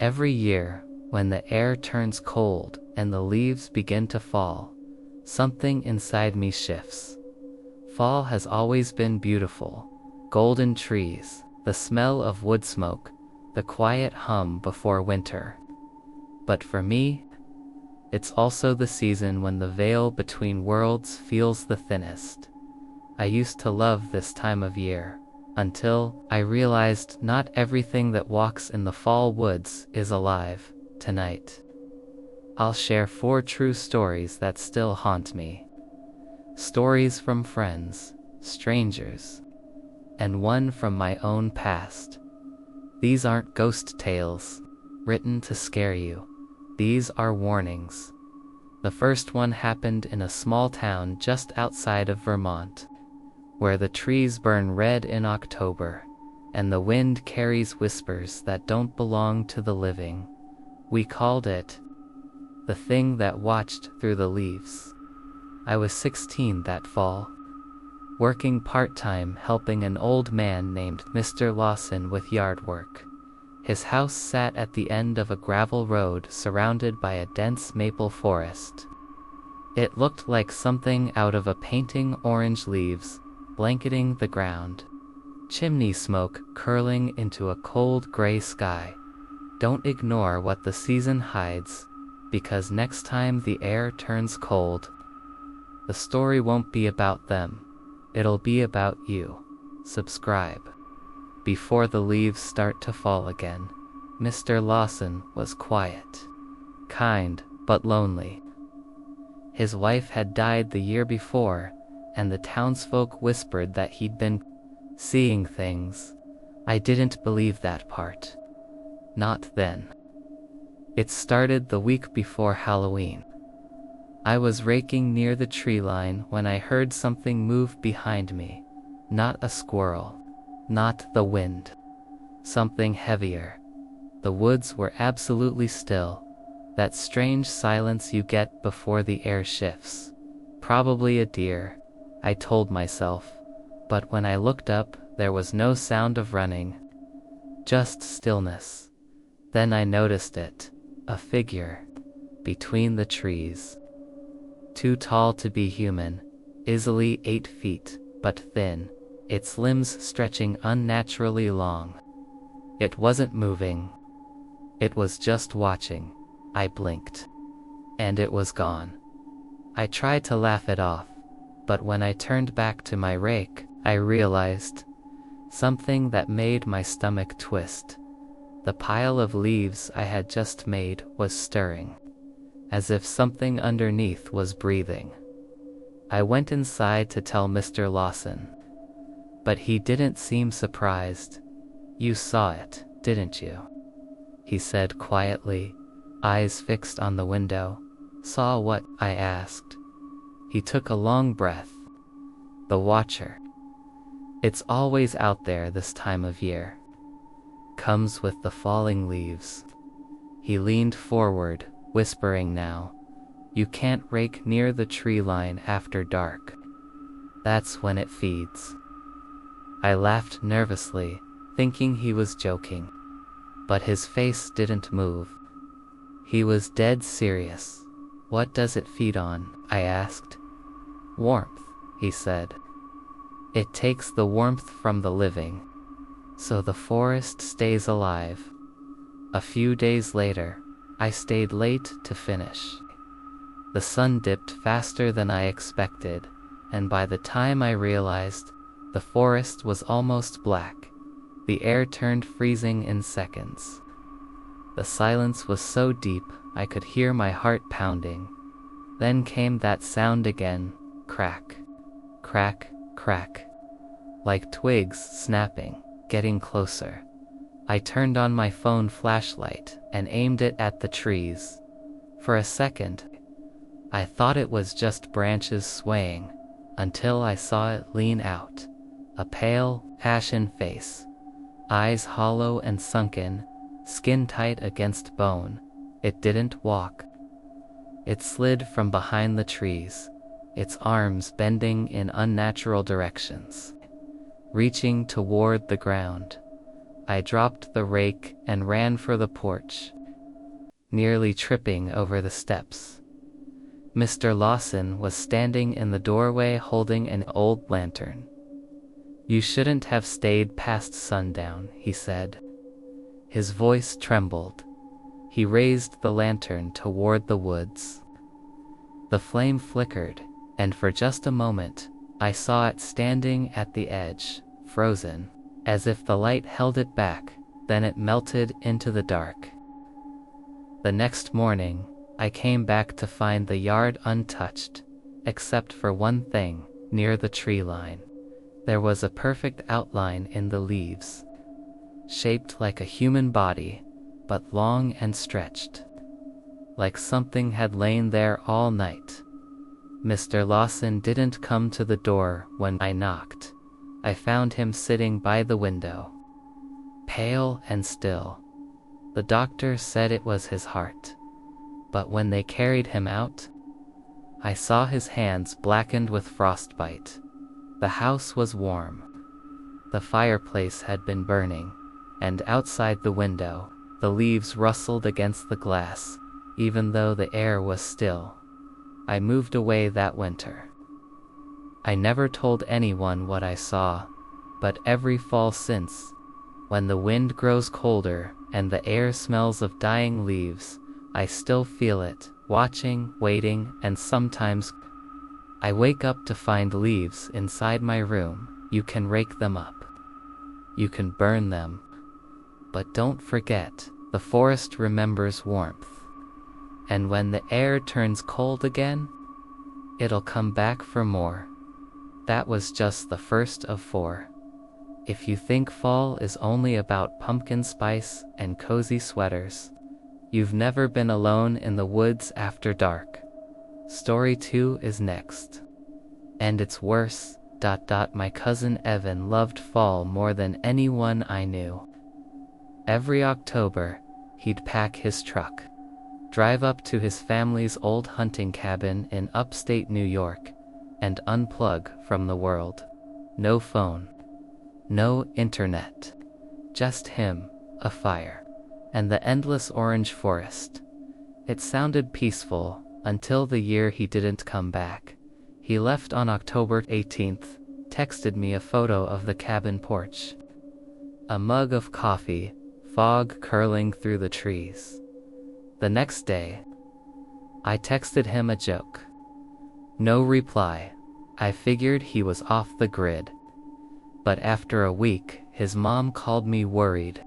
Every year, when the air turns cold and the leaves begin to fall, something inside me shifts. Fall has always been beautiful. Golden trees, the smell of wood smoke, the quiet hum before winter. But for me, it's also the season when the veil between worlds feels the thinnest. I used to love this time of year, until I realized not everything that walks in the fall woods is alive tonight. I'll share 4 true stories that still haunt me. Stories from friends, strangers, and one from my own past. These aren't ghost tales, written to scare you. These are warnings. The first one happened in a small town just outside of Vermont, where the trees burn red in October, and the wind carries whispers that don't belong to the living. We called it the thing that watched through the leaves. I was 16 that fall, working part-time helping an old man named Mr. Lawson with yard work. His house sat at the end of a gravel road surrounded by a dense maple forest. It looked like something out of a painting, orange leaves blanketing the ground, chimney smoke curling into a cold gray sky. Don't ignore what the season hides, because next time the air turns cold, the story won't be about them. It'll be about you. Subscribe. Before the leaves start to fall again, Mr. Lawson was quiet, kind, but lonely. His wife had died the year before, and the townsfolk whispered that he'd been seeing things. I didn't believe that part. Not then. It started the week before Halloween. I was raking near the tree line when I heard something move behind me. Not a squirrel. Not the wind. Something heavier. The woods were absolutely still. That strange silence you get before the air shifts. Probably a deer, I told myself. But when I looked up, there was no sound of running. Just stillness. Then I noticed it. A figure. Between the trees. Too tall to be human. Easily 8 feet, but thin. Its limbs stretching unnaturally long. It wasn't moving. It was just watching. I blinked. And it was gone. I tried to laugh it off, but when I turned back to my rake, I realized something that made my stomach twist. The pile of leaves I had just made was stirring, as if something underneath was breathing. I went inside to tell Mr. Lawson, but he didn't seem surprised. "You saw it, didn't you?" he said quietly, eyes fixed on the window. "Saw what?" I asked. He took a long breath. "The Watcher. It's always out there this time of year. Comes with the falling leaves." He leaned forward, whispering now. "You can't rake near the tree line after dark. That's when it feeds." I laughed nervously, thinking he was joking. But his face didn't move. He was dead serious. "What does it feed on?" I asked. "Warmth," he said. "It takes the warmth from the living, so the forest stays alive." A few days later, I stayed late to finish. The sun dipped faster than I expected, and by the time I realized, the forest was almost black. The air turned freezing in seconds. The silence was so deep, I could hear my heart pounding. Then came that sound again, crack, crack, crack. Like twigs snapping, getting closer. I turned on my phone flashlight and aimed it at the trees. For a second, I thought it was just branches swaying, until I saw it lean out. A pale, ashen face. Eyes hollow and sunken, skin tight against bone. It didn't walk. It slid from behind the trees, its arms bending in unnatural directions, reaching toward the ground. I dropped the rake and ran for the porch, nearly tripping over the steps. Mr. Lawson was standing in the doorway holding an old lantern. "You shouldn't have stayed past sundown," he said. His voice trembled. He raised the lantern toward the woods. The flame flickered, and for just a moment, I saw it standing at the edge, frozen, as if the light held it back, then it melted into the dark. The next morning, I came back to find the yard untouched, except for one thing, near the tree line. There was a perfect outline in the leaves, shaped like a human body, but long and stretched, like something had lain there all night. Mr. Lawson didn't come to the door when I knocked. I found him sitting by the window, pale and still. The doctor said it was his heart, but when they carried him out, I saw his hands blackened with frostbite. The house was warm. The fireplace had been burning, and outside the window, the leaves rustled against the glass, even though the air was still. I moved away that winter. I never told anyone what I saw, but every fall since, when the wind grows colder and the air smells of dying leaves, I still feel it, watching, waiting, and sometimes I wake up to find leaves inside my room. You can rake them up. You can burn them. But don't forget, the forest remembers warmth. And when the air turns cold again, it'll come back for more. That was just the first of 4. If you think fall is only about pumpkin spice and cozy sweaters, you've never been alone in the woods after dark. Story 2 is next. And it's worse. My cousin Evan loved fall more than anyone I knew. Every October, he'd pack his truck, drive up to his family's old hunting cabin in upstate New York, and unplug from the world. No phone, no internet, just him, a fire, and the endless orange forest. It sounded peaceful until the year he didn't come back. He left on October 18th, texted me a photo of the cabin porch, a mug of coffee, fog curling through the trees. The next day, I texted him a joke. No reply. I figured he was off the grid. But after a week, his mom called me worried.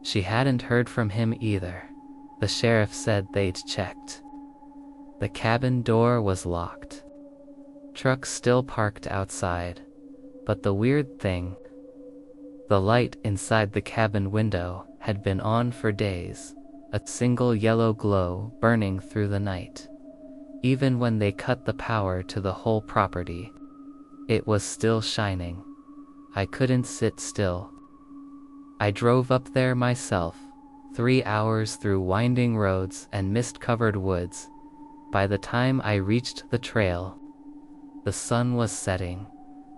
She hadn't heard from him either. The sheriff said they'd checked. The cabin door was locked. Trucks still parked outside. But the weird thing, the light inside the cabin window had been on for days, a single yellow glow burning through the night. Even when they cut the power to the whole property, it was still shining. I couldn't sit still. I drove up there myself, 3 hours through winding roads and mist-covered woods. By the time I reached the trail, the sun was setting.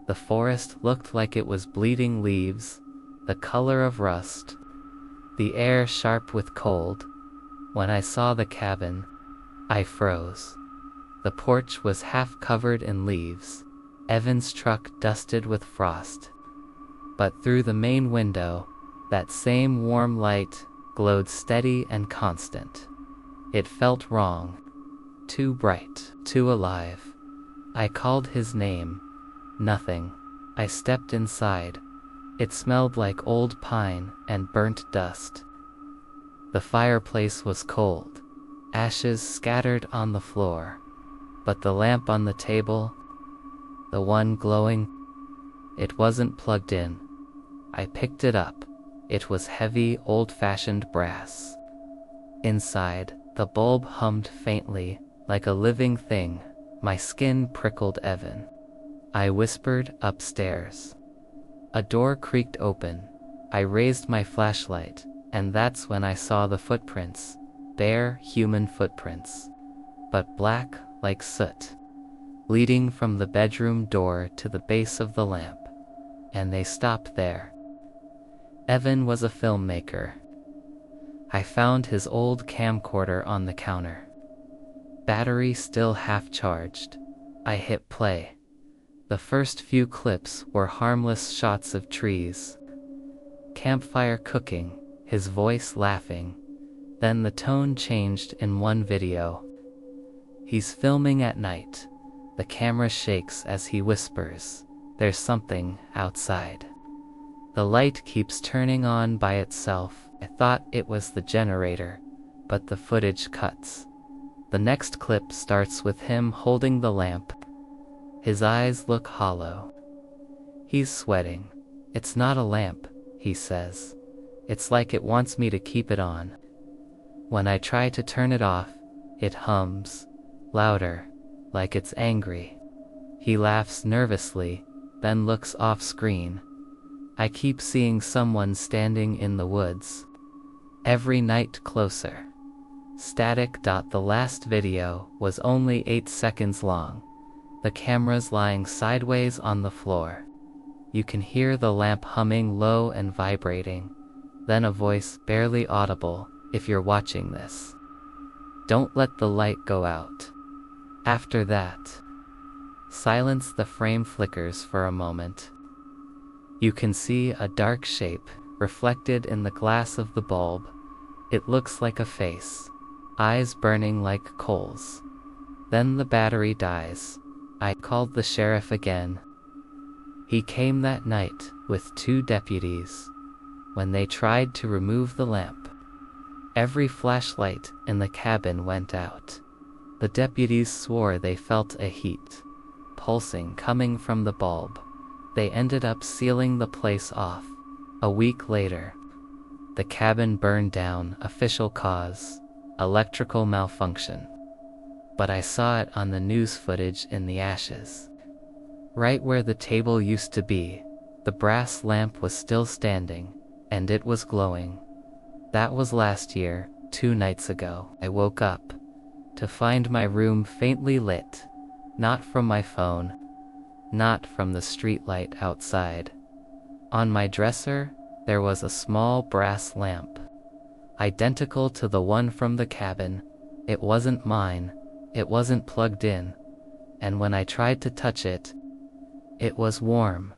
The forest looked like it was bleeding leaves, the color of rust, the air sharp with cold. When I saw the cabin, I froze. The porch was half covered in leaves, Evan's truck dusted with frost. But through the main window, that same warm light glowed steady and constant. It felt wrong, too bright, too alive. I called his name. Nothing. I stepped inside. It smelled like old pine and burnt dust. The fireplace was cold, ashes scattered on the floor. But the lamp on the table, the one glowing, it wasn't plugged in. I picked it up. It was heavy, old-fashioned brass. Inside, the bulb hummed faintly, like a living thing. My skin prickled. Evan. I whispered upstairs. A door creaked open. I raised my flashlight, and that's when I saw the footprints. Bare, human footprints, but black like soot, leading from the bedroom door to the base of the lamp. And they stopped there. Evan was a filmmaker. I found his old camcorder on the counter. Battery still half charged. I hit play. The first few clips were harmless shots of trees. Campfire cooking, his voice laughing. Then the tone changed in one video. He's filming at night. The camera shakes as he whispers, "There's something outside." The light keeps turning on by itself. I thought it was the generator, but the footage cuts. The next clip starts with him holding the lamp. His eyes look hollow. He's sweating. "It's not a lamp," he says. "It's like it wants me to keep it on." When I try to turn it off, it hums, louder, like it's angry. He laughs nervously, then looks off screen. I keep seeing someone standing in the woods. Every night closer. Static. The last video was only 8 seconds long. The camera's lying sideways on the floor. You can hear the lamp humming low and vibrating. Then a voice, barely audible, "If you're watching this, don't let the light go out." After that, silence. The frame flickers for a moment. You can see a dark shape reflected in the glass of the bulb. It looks like a face, eyes burning like coals. Then the battery dies. I called the sheriff again. He came that night with 2 deputies. When they tried to remove the lamp, every flashlight in the cabin went out. The deputies swore they felt a heat pulsing coming from the bulb. They ended up sealing the place off. A week later, the cabin burned down. Official cause, electrical malfunction. But I saw it on the news footage in the ashes. Right where the table used to be, the brass lamp was still standing, and it was glowing. That was last year, 2 nights ago. I woke up to find my room faintly lit, not from my phone, not from the street light outside. On my dresser, there was a small brass lamp, identical to the one from the cabin. It wasn't mine, it wasn't plugged in, and when I tried to touch it, it was warm.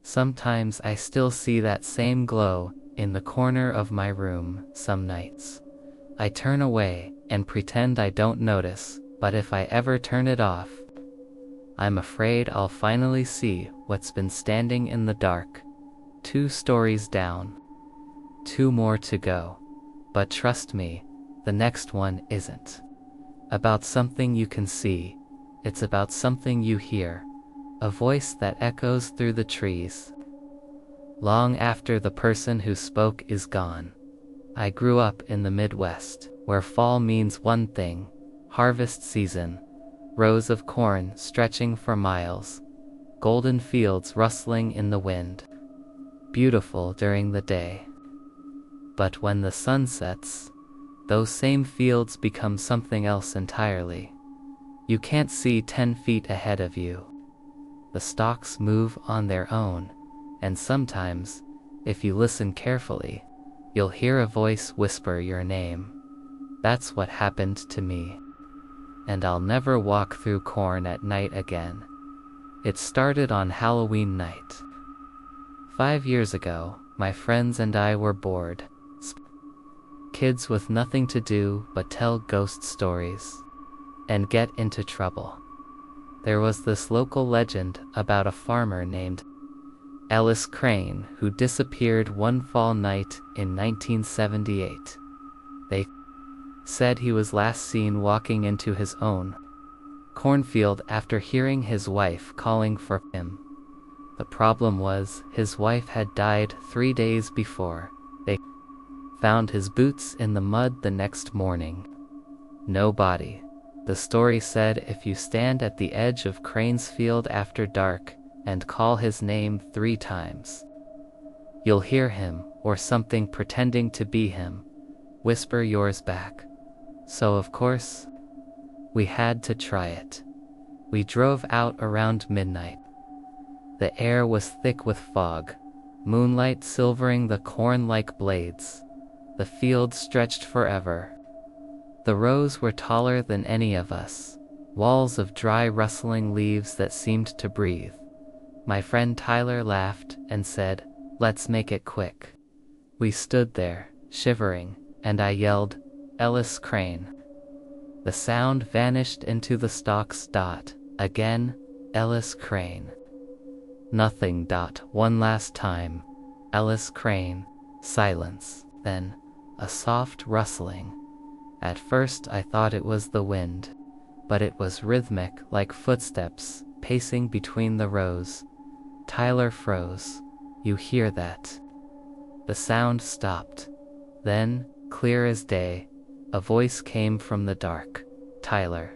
Sometimes I still see that same glow in the corner of my room some nights. I turn away and pretend I don't notice, but if I ever turn it off, I'm afraid I'll finally see what's been standing in the dark. 2 stories down. 2 more to go. But trust me, the next one isn't about something you can see. It's about something you hear. A voice that echoes through the trees, long after the person who spoke is gone. I grew up in the Midwest, where fall means one thing: harvest season, rows of corn stretching for miles, golden fields rustling in the wind. Beautiful during the day. But when the sun sets, those same fields become something else entirely. You can't see 10 feet ahead of you. The stalks move on their own, and sometimes, if you listen carefully, you'll hear a voice whisper your name. That's what happened to me. And I'll never walk through corn at night again. It started on Halloween night. 5 years ago, my friends and I were bored. Kids with nothing to do but tell ghost stories and get into trouble. There was this local legend about a farmer named Ellis Crane who disappeared one fall night in 1978. They said he was last seen walking into his own cornfield after hearing his wife calling for him. The problem was, his wife had died 3 days before. They found his boots in the mud the next morning. No body. The story said if you stand at the edge of Crane's field after dark and call his name 3 times, you'll hear him, or something pretending to be him, whisper yours back. So of course, we had to try it. We drove out around midnight. The air was thick with fog. moonlight silvering the corn like blades. The field stretched forever. The rows were taller than any of us, walls of dry rustling leaves that seemed to breathe. My friend Tyler laughed and said, "Let's make it quick." We stood there, shivering, and I yelled, "Ellis Crane." The sound vanished into the stalks. Again, Ellis Crane. Nothing. One last time, Ellis Crane. Silence. Then, a soft rustling. At first I thought it was the wind, but it was rhythmic, like footsteps, pacing between the rows. Tyler froze. "You hear that?" The sound stopped. Then, clear as day, a voice came from the dark. "Tyler."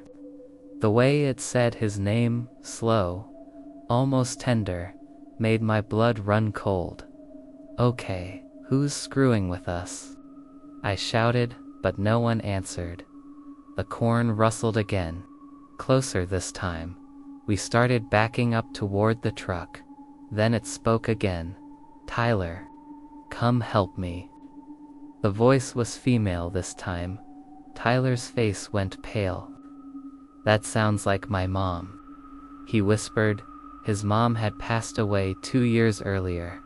The way it said his name, slow, almost tender, made my blood run cold. "Okay, who's screwing with us?" I shouted, but no one answered. The corn rustled again, closer this time. We started backing up toward the truck. Then it spoke again. "Tyler, come help me." The voice was female this time. Tyler's face went pale. "That sounds like my mom," he whispered. His mom had passed away 2 years earlier.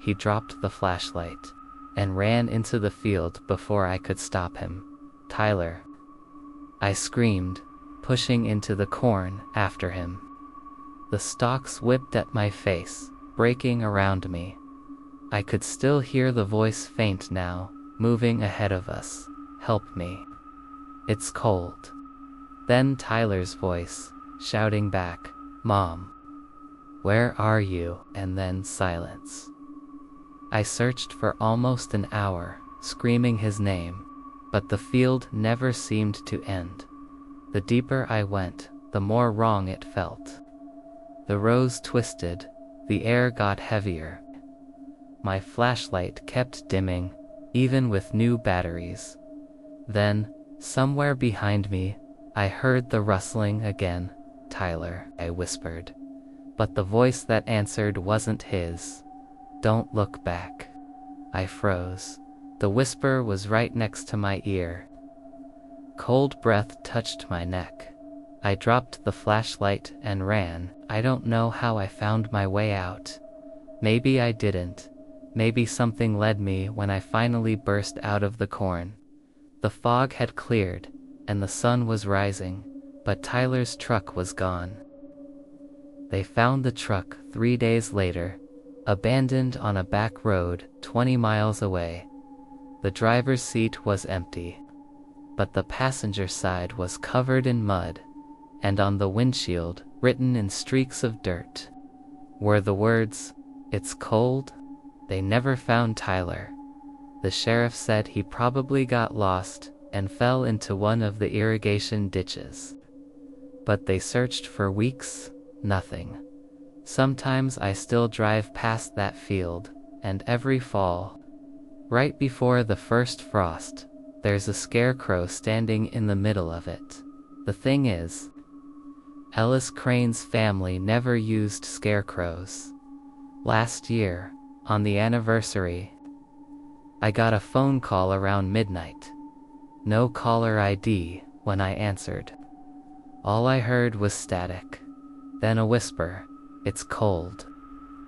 He dropped the flashlight and ran into the field before I could stop him. "Tyler," I screamed, pushing into the corn after him. The stalks whipped at my face, breaking around me. I could still hear the voice faint now, moving ahead of us. "Help me. It's cold." Then Tyler's voice, shouting back, "Mom, where are you?" And then silence. I searched for almost an hour, screaming his name, but the field never seemed to end. The deeper I went, the more wrong it felt. The rows twisted, the air got heavier. My flashlight kept dimming, even with new batteries. Then, somewhere behind me, I heard the rustling again. "Tyler," I whispered. But the voice that answered wasn't his. "Don't look back." I froze. The whisper was right next to my ear. Cold breath touched my neck. I dropped the flashlight and ran. I don't know how I found my way out. Maybe I didn't. Maybe something led me when I finally burst out of the corn. The fog had cleared, and the sun was rising, but Tyler's truck was gone. They found the truck 3 days later, abandoned on a back road 20 miles away. The driver's seat was empty, but the passenger side was covered in mud, and on the windshield, written in streaks of dirt, were the words, "It's cold." They never found Tyler. The sheriff said he probably got lost and fell into one of the irrigation ditches. But they searched for weeks, nothing. Sometimes I still drive past that field, and every fall, right before the first frost, there's a scarecrow standing in the middle of it. The thing is, Ellis Crane's family never used scarecrows. Last year, on the anniversary, I got a phone call around midnight. No caller ID when I answered. All I heard was static, then a whisper, "It's cold."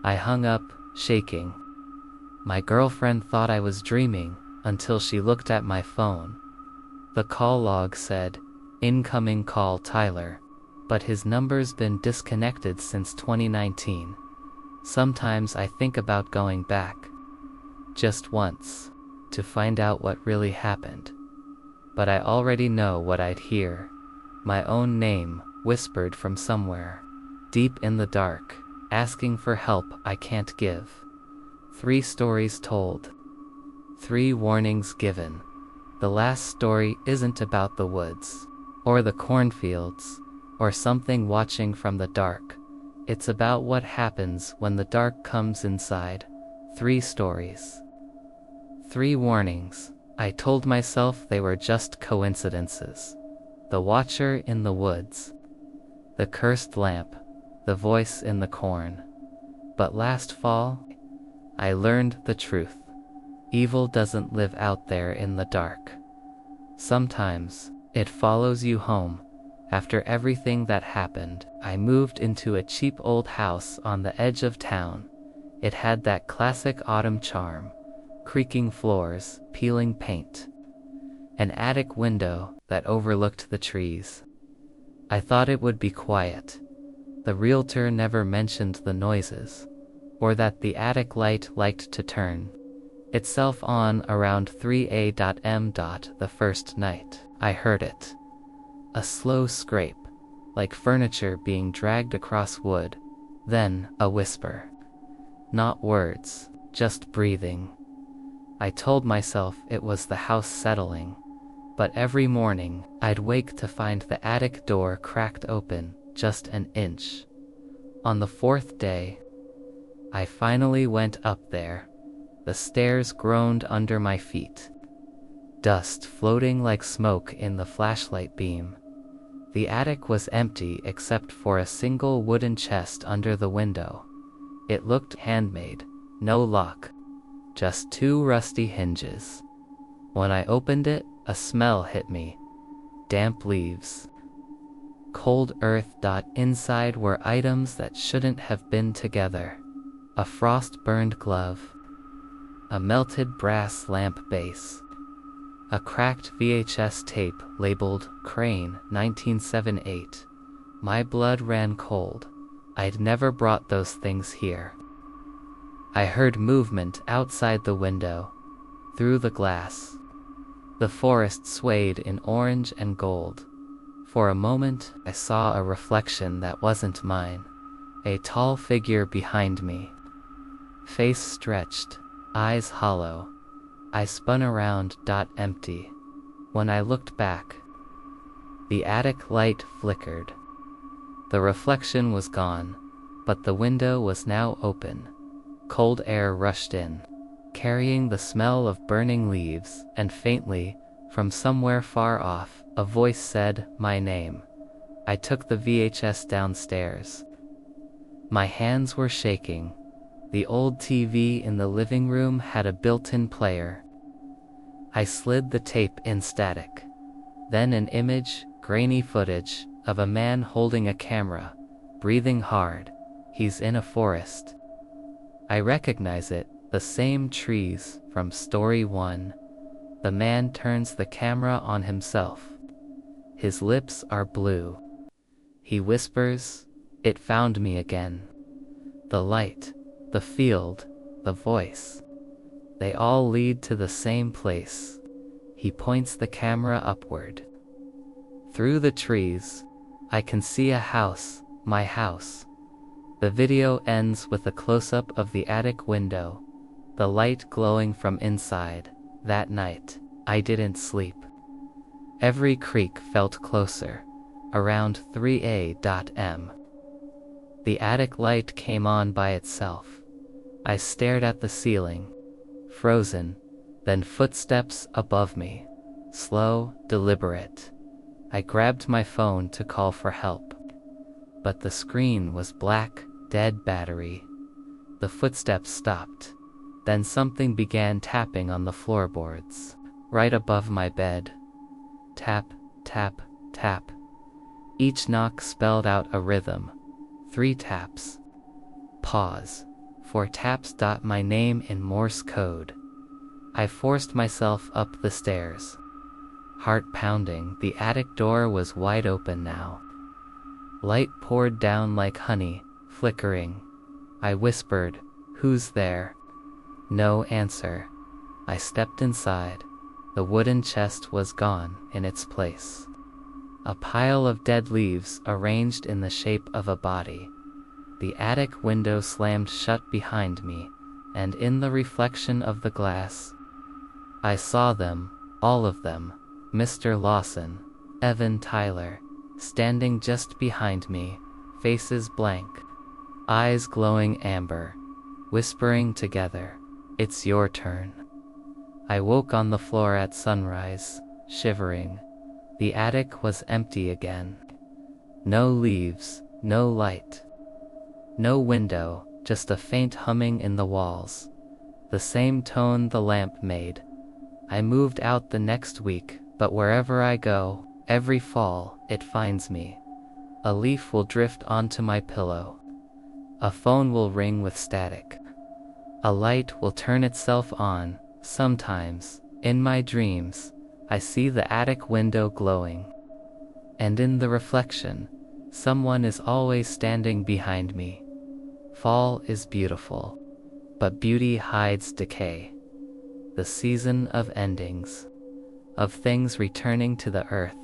I hung up, shaking. My girlfriend thought I was dreaming until she looked at my phone. The call log said, "Incoming call Tyler," but his number's been disconnected since 2019. Sometimes I think about going back, just once, to find out what really happened. But I already know what I'd hear. My own name, whispered from somewhere, deep in the dark, asking for help I can't give. 3 stories told. 3 warnings given. The last story isn't about the woods, or the cornfields, or something watching from the dark. It's about what happens when the dark comes inside. 3 stories. 3 warnings. I told myself they were just coincidences. The watcher in the woods, the cursed lamp, the voice in the corn. But last fall, I learned the truth. Evil doesn't live out there in the dark. Sometimes, it follows you home. After everything that happened, I moved into a cheap old house on the edge of town. It had that classic autumn charm, creaking floors, peeling paint, an attic window that overlooked the trees. I thought it would be quiet. The realtor never mentioned the noises, or that the attic light liked to turn itself on around 3 a.m. The first night I heard it. A slow scrape, like furniture being dragged across wood. Then, a whisper. Not words, just breathing. I told myself it was the house settling, but every morning, I'd wake to find the attic door cracked open just an inch. On the fourth day, I finally went up there. The stairs groaned under my feet, dust floating like smoke in the flashlight beam. The attic was empty except for a single wooden chest under the window. It looked handmade, no lock, just two rusty hinges. When I opened it, a smell hit me. Damp leaves, cold earth. Inside were items that shouldn't have been together. A frost-burned glove, a melted brass lamp base, a cracked VHS tape labeled Crane 1978. My blood ran cold. I'd never brought those things here. I heard movement outside the window, through the glass. The forest swayed in orange and gold. For a moment, I saw a reflection that wasn't mine. A tall figure behind me. Face stretched, eyes hollow. I spun around. Empty. When I looked back, the attic light flickered. The reflection was gone, but the window was now open. Cold air rushed in, carrying the smell of burning leaves, and faintly, from somewhere far off, a voice said my name. I took the VHS downstairs. My hands were shaking. The old TV in the living room had a built-in player. I slid the tape in static. Then an image, grainy footage, of a man holding a camera, breathing hard. He's in a forest. I recognize it, the same trees from story 1. The man turns the camera on himself. His lips are blue. He whispers, "It found me again." The light, the field, the voice, they all lead to the same place. He points the camera upward. Through the trees, I can see a house, my house. The video ends with a close-up of the attic window, the light glowing from inside. That night, I didn't sleep. Every creak felt closer, around 3 a.m. The attic light came on by itself. I stared at the ceiling, frozen, then footsteps above me, slow, deliberate. I grabbed my phone to call for help, but the screen was black, dead battery. The footsteps stopped. Then something began tapping on the floorboards, right above my bed. Tap, tap, tap. Each knock spelled out a rhythm. 3 taps. Pause. 4 taps. My name in Morse code. I forced myself up the stairs. Heart pounding. The attic door was wide open now. Light poured down like honey, flickering. I whispered, "Who's there?" No answer. I stepped inside. The wooden chest was gone in its place. A pile of dead leaves arranged in the shape of a body. The attic window slammed shut behind me, and in the reflection of the glass, I saw them, all of them, Mr. Lawson, Evan Tyler, standing just behind me, faces blank, eyes glowing amber, whispering together, "It's your turn." I woke on the floor at sunrise, shivering. The attic was empty again. No leaves, no light. No window, just a faint humming in the walls. the same tone the lamp made. I moved out the next week, but wherever I go, every fall, it finds me. A leaf will drift onto my pillow. A phone will ring with static. A light will turn itself on. Sometimes, in my dreams, I see the attic window glowing. And in the reflection, someone is always standing behind me. Fall is beautiful, but beauty hides decay. The season of endings, of things returning to the earth.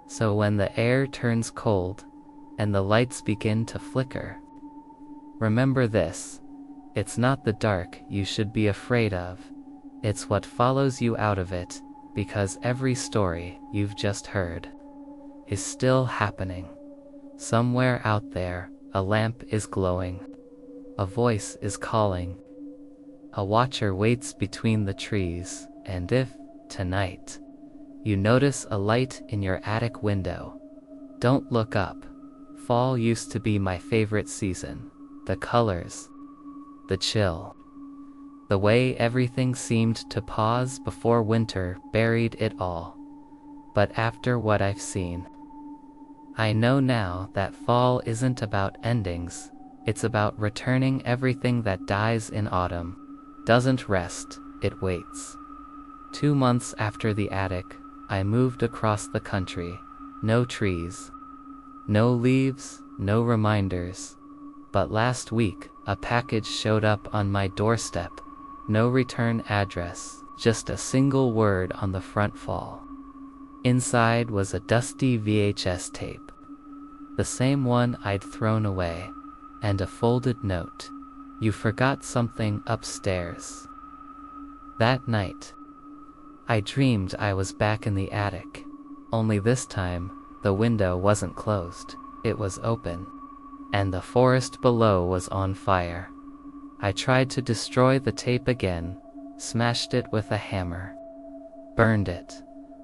So when the air turns cold, and the lights begin to flicker, remember this: it's not the dark you should be afraid of, it's what follows you out of it, because every story you've just heard is still happening. Somewhere out there, a lamp is glowing. A voice is calling. A watcher waits between the trees, and if, tonight, you notice a light in your attic window, don't look up. Fall used to be my favorite season. The colors, the chill, the way everything seemed to pause before winter buried it all. But after what I've seen, I know now that fall isn't about endings, it's about returning. Everything that dies in autumn doesn't rest, it waits. 2 months after the attic, I moved across the country. No trees, no leaves, no reminders. But last week, a package showed up on my doorstep. No return address, just a single word on the front fall. Inside was a dusty VHS tape, the same one I'd thrown away, and a folded note. You forgot something upstairs. That night, I dreamed I was back in the attic, only this time, the window wasn't closed, it was open, and the forest below was on fire. I tried to destroy the tape again, smashed it with a hammer, burned it,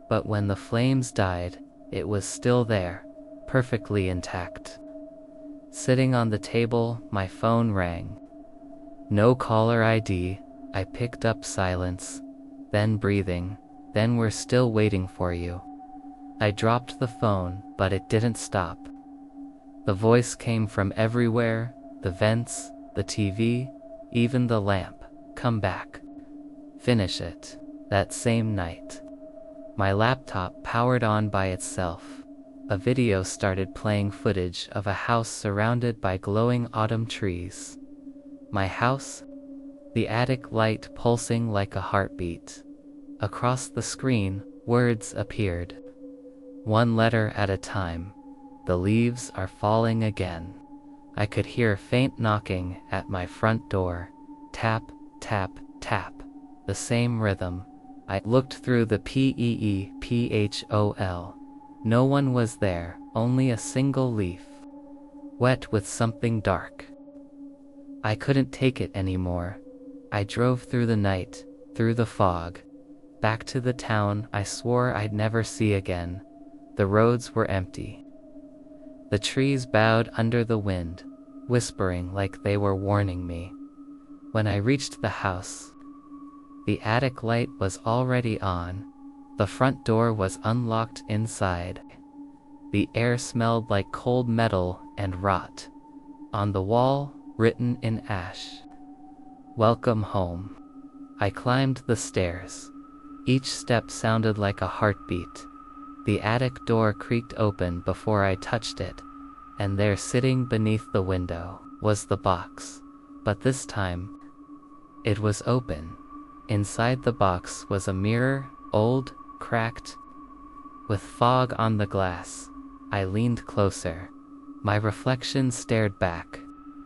but when the flames died, it was still there, perfectly intact. Sitting on the table, my phone rang. No caller ID. I picked up silence, then breathing, then we're still waiting for you. I dropped the phone, but it didn't stop. The voice came from everywhere, the vents, the TV, even the lamp. Come back. Finish it. That same night, my laptop powered on by itself. A video started playing footage of a house surrounded by glowing autumn trees. My house, the attic light pulsing like a heartbeat. Across the screen, words appeared. One letter at a time. The leaves are falling again. I could hear faint knocking at my front door. Tap, tap, tap. The same rhythm. I looked through the peephole. No one was there, only a single leaf, wet with something dark. I couldn't take it anymore. I drove through the night, through the fog, back to the town I swore I'd never see again. The roads were empty. The trees bowed under the wind, whispering like they were warning me. When I reached the house, the attic light was already on. The front door was unlocked inside. The air smelled like cold metal and rot. On the wall, written in ash, "Welcome home." I climbed the stairs. Each step sounded like a heartbeat. The attic door creaked open before I touched it, and there, sitting beneath the window, was the box. But this time, it was open. Inside the box was a mirror, old, cracked, with fog on the glass. I leaned closer. My reflection stared back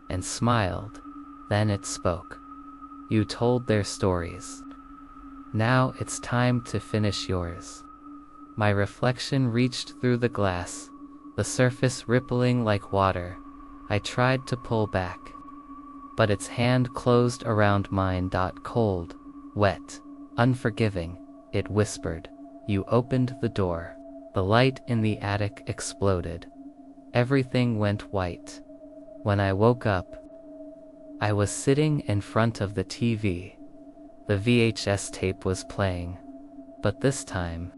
and smiled. Then it spoke. You told their stories. Now it's time to finish yours. My reflection reached through the glass, the surface rippling like water. I tried to pull back, but its hand closed around mine. Cold, wet, unforgiving, it whispered. You opened the door. The light in the attic exploded. Everything went white. When I woke up, I was sitting in front of the TV. The VHS tape was playing, but this time,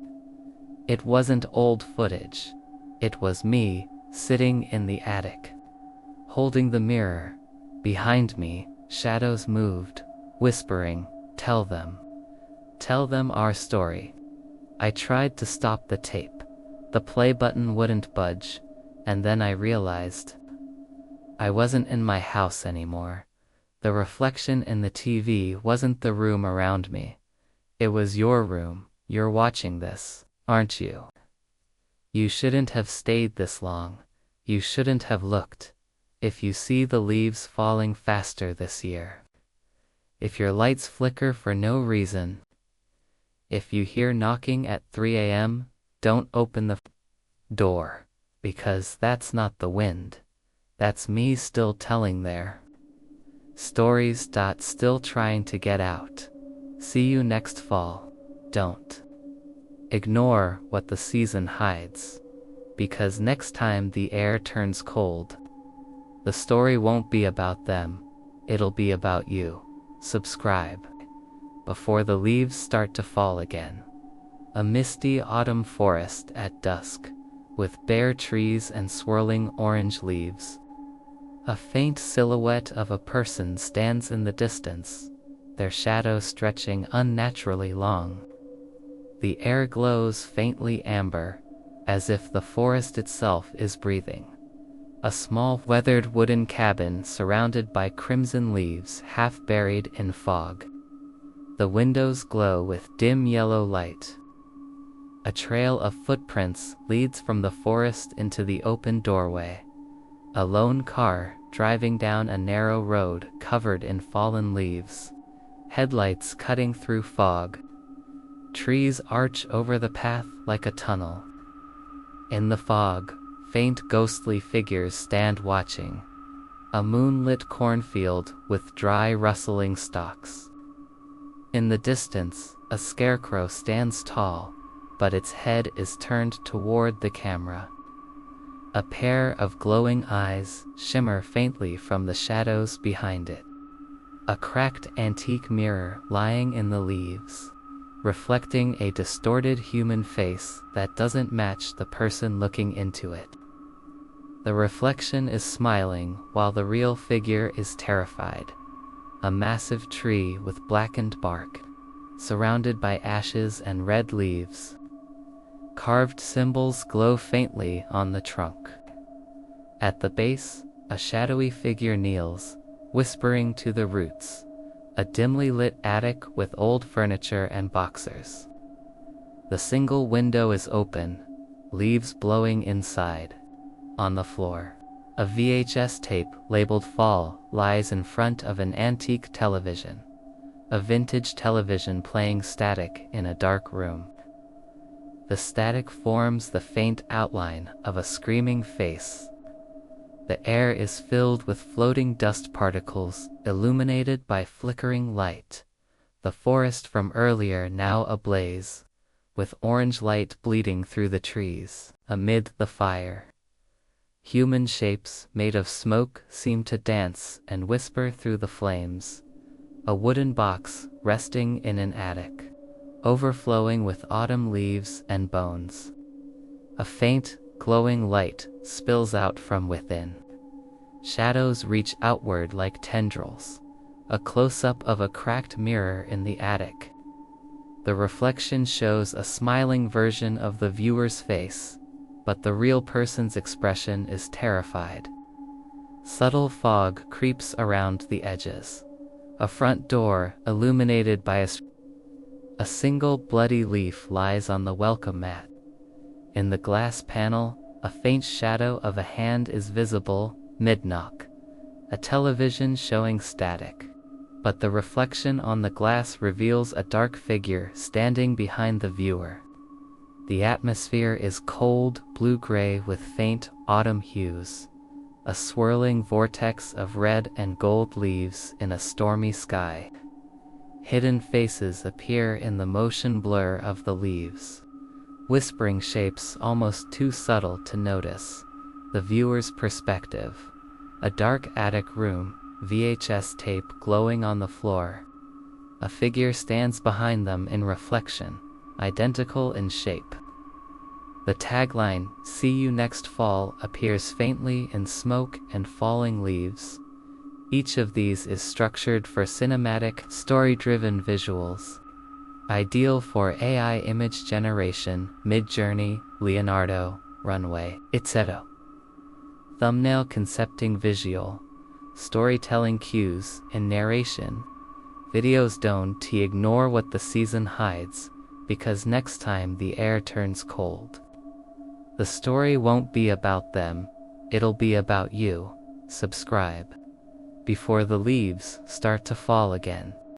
it wasn't old footage. It was me, sitting in the attic, holding the mirror. Behind me, shadows moved, whispering, "Tell them. Tell them our story." I tried to stop the tape. The play button wouldn't budge, and then I realized I wasn't in my house anymore. The reflection in the TV wasn't the room around me. It was your room. You're watching this, aren't you? You shouldn't have stayed this long. You shouldn't have looked. If you see the leaves falling faster this year, if your lights flicker for no reason, if you hear knocking at 3 a.m., don't open the door, because that's not the wind. That's me still telling their stories. Still trying to get out. See you next fall. Don't ignore what the season hides, because next time the air turns cold, the story won't be about them, it'll be about you. Subscribe before the leaves start to fall again. A misty autumn forest at dusk, with bare trees and swirling orange leaves. A faint silhouette of a person stands in the distance, their shadow stretching unnaturally long. The air glows faintly amber, as if the forest itself is breathing. A small weathered wooden cabin surrounded by crimson leaves half buried in fog. The windows glow with dim yellow light. A trail of footprints leads from the forest into the open doorway. A lone car driving down a narrow road covered in fallen leaves, headlights cutting through fog. Trees arch over the path like a tunnel. In the fog, faint ghostly figures stand watching. A moonlit cornfield with dry rustling stalks. In the distance, a scarecrow stands tall, but its head is turned toward the camera. A pair of glowing eyes shimmer faintly from the shadows behind it. A cracked antique mirror lying in the leaves, reflecting a distorted human face that doesn't match the person looking into it. The reflection is smiling while the real figure is terrified. A massive tree with blackened bark, surrounded by ashes and red leaves. Carved symbols glow faintly on the trunk. At the base, a shadowy figure kneels, whispering to the roots. A dimly lit attic with old furniture and boxers. The single window is open, leaves blowing inside. On the floor, a VHS tape labeled Fall lies in front of an antique television. A vintage television playing static in a dark room. The static forms the faint outline of a screaming face. The air is filled with floating dust particles, illuminated by flickering light. The forest from earlier now ablaze, with orange light bleeding through the trees. Amid the fire, human shapes made of smoke seem to dance and whisper through the flames. A wooden box resting in an attic, overflowing with autumn leaves and bones. A faint, glowing light spills out from within. Shadows reach outward like tendrils. A close-up of a cracked mirror in the attic. The reflection shows a smiling version of the viewer's face, but the real person's expression is terrified. Subtle fog creeps around the edges. A front door illuminated by a single bloody leaf lies on the welcome mat. In the glass panel, a faint shadow of a hand is visible, mid-knock. A television showing static. But the reflection on the glass reveals a dark figure standing behind the viewer. The atmosphere is cold, blue-gray with faint autumn hues. A swirling vortex of red and gold leaves in a stormy sky. Hidden faces appear in the motion blur of the leaves. Whispering shapes almost too subtle to notice. The viewer's perspective. A dark attic room, VHS tape glowing on the floor. A figure stands behind them in reflection, identical in shape. The tagline, "See you next fall," appears faintly in smoke and falling leaves. Each of these is structured for cinematic, story-driven visuals, ideal for AI image generation, Midjourney, Leonardo, Runway, etc. Thumbnail concepting visual, storytelling cues, and narration. Videos don't ignore what the season hides, because next time the air turns cold, the story won't be about them, it'll be about you. Subscribe before the leaves start to fall again.